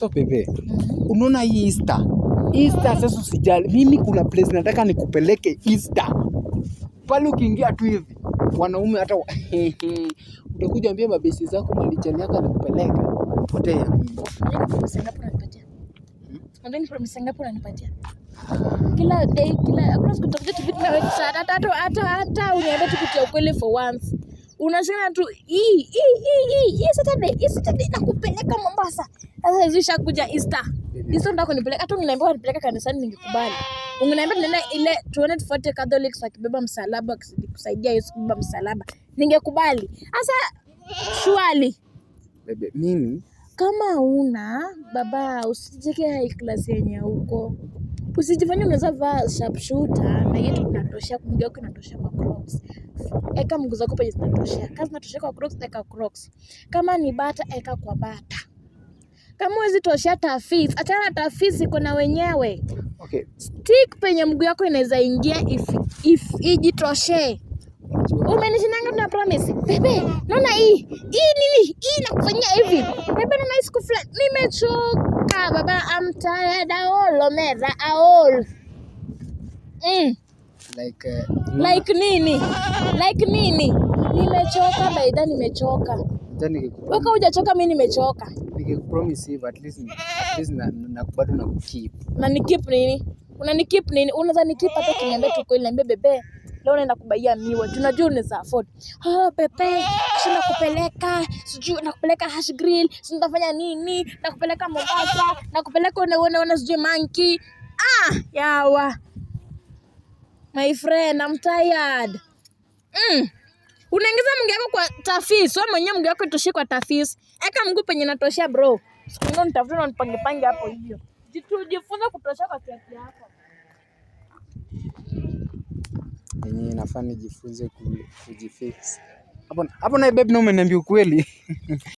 So bebe, unaona hii Easter? Easter sasa usijali. Mimi kuna place nataka nikupeleke Easter. Pale ukiingia tu hivi, wanaume hata utakuja ambia mabesi zako malichani yako nikupeleka. Potea. Ndio promise ngapi unanipatia? Kila day, hakuna siku tutakuja tu vitu na wewe hata uniambia tu kitu ya ukweli for once. Unasema tu hii Saturday nakupeleka Mombasa. Sasa hizo kuja Easter. Easter ndako nipeleka. Hata unaniambia unipeleka kanisani ningekubali. Unaniambia tunaenda ile 240 Catholics wakibeba msalaba kusaidia Yesu kubeba msalaba. Ningekubali. Sasa surely Bebe, mimi kama una baba usijike high class yenye huko. Usijifanye unaweza vaa sharpshooter na yetu kunatosha mguu wako inatosha kwa Crocs. Eka mguu zako penye zinatosha. Kazi zinatosha kwa Crocs, eka Crocs. Kama ni bata eka kwa bata. Kama huwezi toshea tafis, achana tafis iko na wenyewe. okay. Stick penye mguu wako inaweza ingia if ijitoshe. Umenishinanga na promise. Bebe, naona hii nini? Hii nakufanyia hivi. Bebe naona hii siku fulani nimechoka baba, I'm tired all. Like nini? Nimechoka baida, nimechoka. Wewe hujachoka, mimi nimechoka. Nikikupromise hivi at least nakubado na kukeep. Na nikip nini? Unanikip nini? Unaweza nikip hata kiniambia tu kweli, niambie bebe. Leo naenda kubaia miwa. Tunajua unaweza afford. Pepe, sina kupeleka. Sijui nakupeleka hash grill. Sijui nitafanya nini? Nakupeleka Mombasa. Nakupeleka uone sijui monkey. Yawa. My friend, I'm tired. Unaingiza mguu wako kwa tafis. Wewe mwenyewe mguu wako itoshie kwa tafis. Eka mguu penye natoshia bro. Siku ndio nitafuta na nipange hapo hiyo. Jifunze kutoshea kwa kiasi yako. Yenyewe nafaa nijifunze kujifix. Hapo na babe, na umeniambia ukweli.